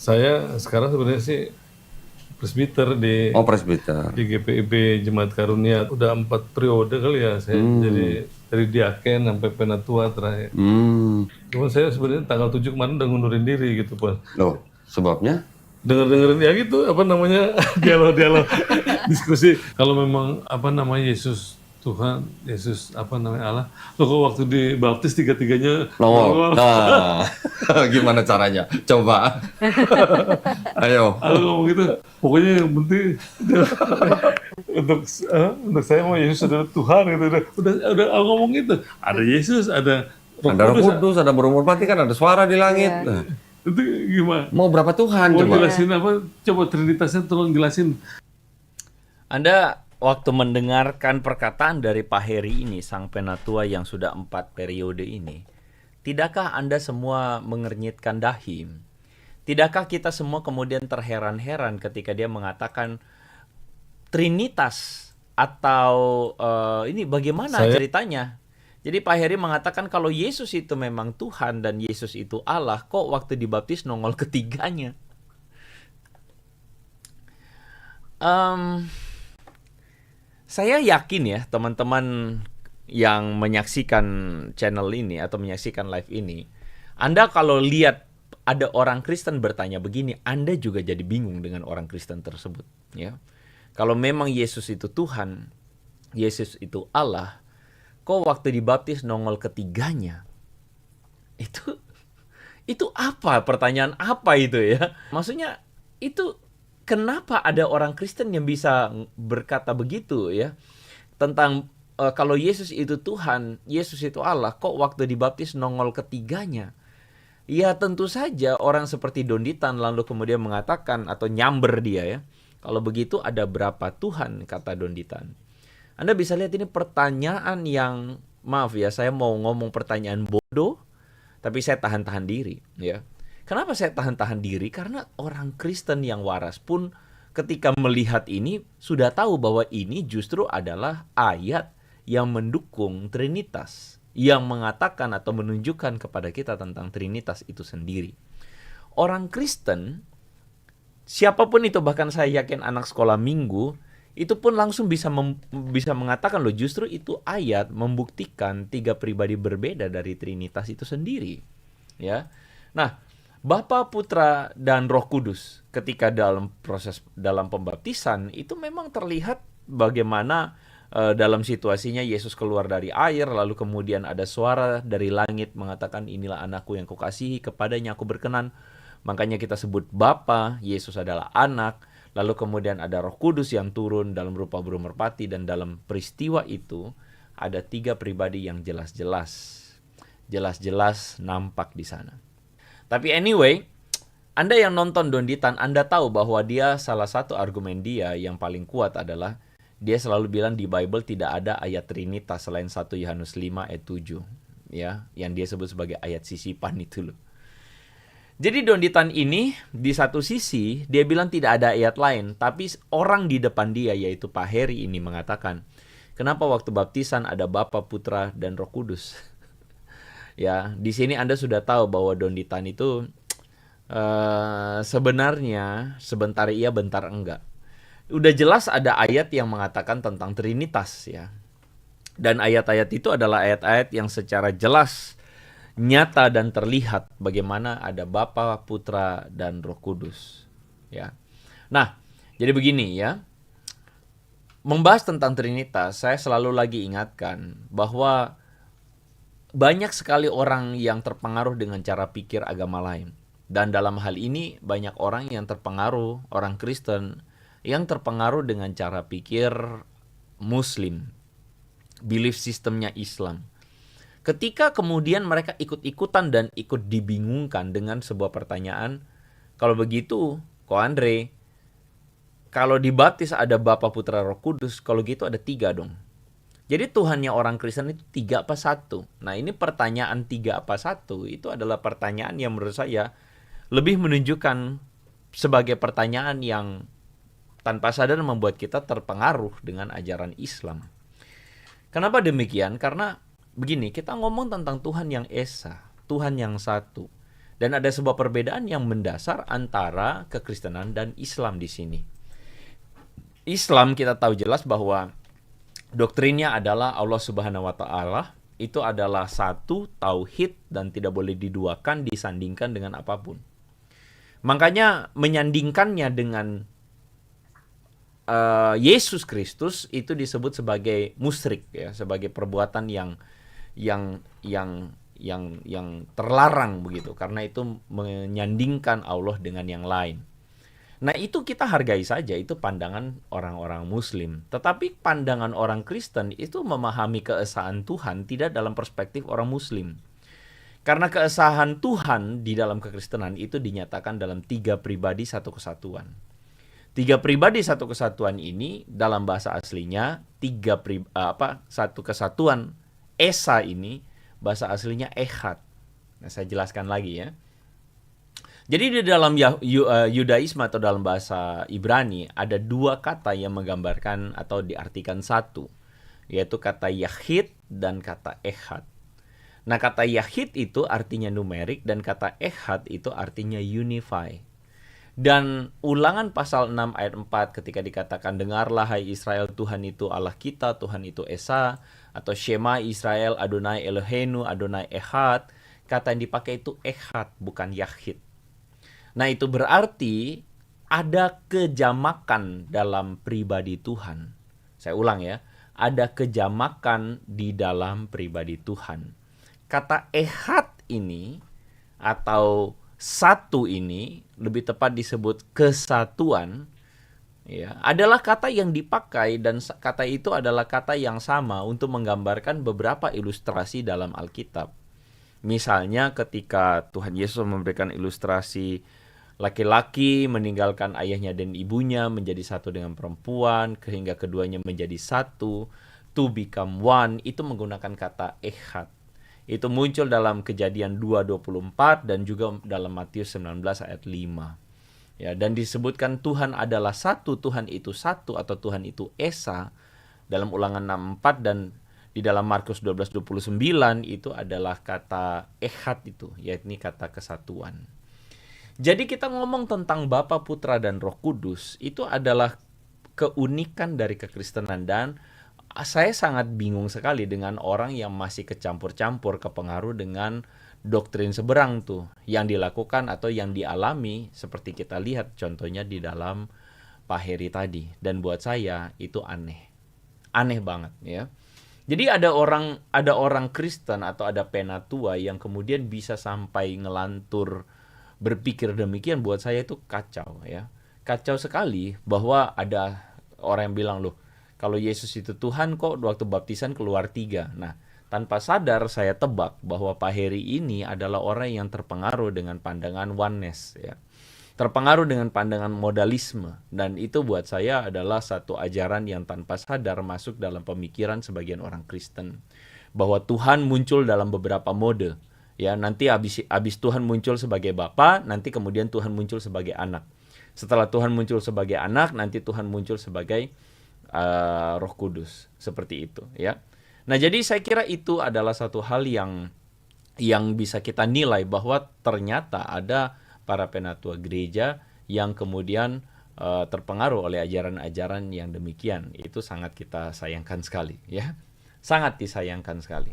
Saya sekarang sebenarnya sih presbiter Oh, presbiter. di GPIB Jemaat Karunia. Udah 4 periode kali ya saya. Hmm. Jadi dari diaken sampai penatua terakhir. Hmm. Cuman saya sebenarnya tanggal 7 kemarin udah ngundurin diri gitu, Pak. Loh, sebabnya? Dengar-dengerin ya gitu, apa namanya, dialog-dialog, diskusi. Kalau memang, apa namanya, Yesus Tuhan, Yesus, apa namanya, Allah. Loh kok waktu dibaptis tiga-tiganya Nongol. nongol. Nah, gimana caranya? Coba. Ayo. Aku ngomong gitu, pokoknya yang penting untuk saya mau Yesus adalah Tuhan gitu. Udah aku ngomong gitu. Ada Yesus, ada Roh Ada Roh Kudus. Kudus, ada burung merpati, kan ada suara di langit. Iya. Nah, Itu gimana? mau berapa Tuhan Mau coba? jelasin apa? Coba Trinitasnya tolong jelasin. Anda waktu mendengarkan perkataan dari Pak Heri ini, sang penatua yang sudah 4 periode ini, tidakkah Anda semua mengernyitkan dahi? Tidakkah kita semua kemudian terheran-heran ketika dia mengatakan Trinitas atau ini bagaimana Saya ceritanya? Jadi Pak Heri mengatakan kalau Yesus itu memang Tuhan dan Yesus itu Allah, kok waktu dibaptis nongol ketiganya? Em, Saya yakin ya teman-teman yang menyaksikan channel ini atau menyaksikan live ini, Anda kalau lihat ada orang Kristen bertanya begini, Anda juga jadi bingung dengan orang Kristen tersebut, ya. Kalau memang Yesus itu Tuhan, Yesus itu Allah, kok waktu dibaptis nongol ketiganya? Itu apa? Pertanyaan apa itu ya? Maksudnya itu kenapa ada orang Kristen yang bisa berkata begitu ya? Tentang kalau Yesus itu Tuhan, Yesus itu Allah, kok waktu dibaptis nongol ketiganya? Ya tentu saja orang seperti Donditan lalu kemudian mengatakan atau nyamber dia ya. Kalau begitu ada berapa Tuhan, kata Donditan. Anda bisa lihat ini pertanyaan yang, maaf ya, saya mau ngomong pertanyaan bodoh, tapi saya tahan-tahan diri ya. Kenapa saya tahan-tahan diri? Karena orang Kristen yang waras pun ketika melihat ini sudah tahu bahwa ini justru adalah ayat yang mendukung Trinitas, yang mengatakan atau menunjukkan kepada kita tentang Trinitas itu sendiri. Orang Kristen, siapapun itu, bahkan saya yakin anak sekolah minggu, itu pun langsung bisa mengatakan loh, justru itu ayat membuktikan 3 pribadi berbeda dari Trinitas itu sendiri. Ya. Nah, Bapa, Putra, dan Roh Kudus ketika dalam pembaptisan itu memang terlihat bagaimana dalam situasinya Yesus keluar dari air, lalu kemudian ada suara dari langit mengatakan, inilah anakku yang kukasihi, kepadanya aku berkenan. Makanya kita sebut Bapa, Yesus adalah anak, lalu kemudian ada Roh Kudus yang turun dalam rupa burung merpati, dan dalam peristiwa itu ada 3 pribadi yang jelas-jelas nampak di sana. Tapi anyway, Anda yang nonton Donditan, Anda tahu bahwa dia salah satu argumen dia yang paling kuat adalah dia selalu bilang di Bible tidak ada ayat Trinitas selain 1 Yohanes 5 ayat 7, ya, yang dia sebut sebagai ayat sisipan itu loh. Jadi Donditan ini di satu sisi dia bilang tidak ada ayat lain, tapi orang di depan dia yaitu Pak Heri ini mengatakan, kenapa waktu baptisan ada Bapa, Putra, dan Roh Kudus? Ya, di sini Anda sudah tahu bahwa Donditan itu sebenarnya sebentar iya bentar enggak. Udah jelas ada ayat yang mengatakan tentang Trinitas ya. Dan ayat-ayat itu adalah ayat-ayat yang secara jelas, nyata dan terlihat bagaimana ada Bapa, Putra, dan Roh Kudus. Ya. Nah, jadi begini ya. Membahas tentang Trinitas, saya selalu lagi ingatkan bahwa banyak sekali orang yang terpengaruh dengan cara pikir agama lain. Dan dalam hal ini banyak orang yang terpengaruh, orang Kristen yang terpengaruh dengan cara pikir Muslim, belief sistemnya Islam. Ketika kemudian mereka ikut-ikutan dan ikut dibingungkan dengan sebuah pertanyaan, kalau begitu, Ko Andre, kalau dibaptis ada Bapa, Putra, Roh Kudus, kalau gitu ada 3 dong. Jadi Tuhannya orang Kristen itu 3 apa 1? Nah, ini pertanyaan 3 apa 1 itu adalah pertanyaan yang menurut saya lebih menunjukkan sebagai pertanyaan yang tanpa sadar membuat kita terpengaruh dengan ajaran Islam. Kenapa demikian? Karena begini, kita ngomong tentang Tuhan yang Esa, Tuhan yang satu. Dan ada sebuah perbedaan yang mendasar antara kekristenan dan Islam di sini. Islam kita tahu jelas bahwa doktrinnya adalah Allah Subhanahu wa taala itu adalah satu, tauhid, dan tidak boleh diduakan, disandingkan dengan apapun. Makanya menyandingkannya dengan Yesus Kristus itu disebut sebagai musyrik, ya, sebagai perbuatan yang terlarang begitu, karena itu menyandingkan Allah dengan yang lain. Nah, itu kita hargai saja, itu pandangan orang-orang Muslim. Tetapi pandangan orang Kristen itu memahami keesaan Tuhan tidak dalam perspektif orang Muslim. Karena keesaan Tuhan di dalam kekristenan itu dinyatakan dalam 3 pribadi satu kesatuan. 3 pribadi satu kesatuan ini dalam bahasa aslinya satu kesatuan Esa ini bahasa aslinya Echad. Nah, saya jelaskan lagi ya. Jadi di dalam Yudaisme atau dalam bahasa Ibrani ada 2 kata yang menggambarkan atau diartikan satu, yaitu kata Yahid dan kata Echad. Nah, kata Yahid itu artinya numerik dan kata Echad itu artinya unify. Dan Ulangan pasal 6 ayat 4 ketika dikatakan, dengarlah hai Israel, Tuhan itu Allah kita, Tuhan itu Esa, atau Shema Israel, Adonai Eloheinu, Adonai Echad, kata yang dipakai itu Echad, bukan Yahid. Nah, itu berarti ada kejamakan dalam pribadi Tuhan. Saya ulang ya, ada kejamakan di dalam pribadi Tuhan. Kata Echad ini atau satu ini, lebih tepat disebut kesatuan, ya, adalah kata yang dipakai, dan kata itu adalah kata yang sama untuk menggambarkan beberapa ilustrasi dalam Alkitab. Misalnya ketika Tuhan Yesus memberikan ilustrasi laki-laki meninggalkan ayahnya dan ibunya menjadi satu dengan perempuan sehingga keduanya menjadi satu, to become one, itu menggunakan kata Echad. Itu muncul dalam Kejadian 2:24 dan juga dalam Matius 19 ayat 5. Ya, dan disebutkan Tuhan adalah satu, Tuhan itu satu atau Tuhan itu Esa dalam Ulangan 6:4, dan di dalam Markus 12:29 itu adalah kata Echad itu, yakni kata kesatuan. Jadi kita ngomong tentang Bapa, Putra, dan Roh Kudus, itu adalah keunikan dari kekristenan, dan saya sangat bingung sekali dengan orang yang masih kecampur-campur kepengaruh dengan doktrin seberang tuh, yang dilakukan atau yang dialami seperti kita lihat contohnya di dalam Pak Heri tadi. Dan buat saya itu aneh banget ya. Jadi ada orang Kristen atau ada penatua yang kemudian bisa sampai ngelantur berpikir demikian. Buat saya itu kacau ya. Kacau sekali bahwa ada orang yang bilang, loh, kalau Yesus itu Tuhan kok waktu baptisan keluar 3. Nah, tanpa sadar saya tebak bahwa Pak Heri ini adalah orang yang terpengaruh dengan pandangan oneness ya. Terpengaruh dengan pandangan modalisme, dan itu buat saya adalah satu ajaran yang tanpa sadar masuk dalam pemikiran sebagian orang Kristen. Bahwa Tuhan muncul dalam beberapa mode. Ya, nanti habis Tuhan muncul sebagai Bapa, nanti kemudian Tuhan muncul sebagai anak. Setelah Tuhan muncul sebagai anak, nanti Tuhan muncul sebagai Roh Kudus, seperti itu ya. Nah, jadi saya kira itu adalah satu hal yang bisa kita nilai bahwa ternyata ada para penatua gereja yang kemudian terpengaruh oleh ajaran-ajaran yang demikian. Itu sangat kita sayangkan sekali ya. Sangat disayangkan sekali.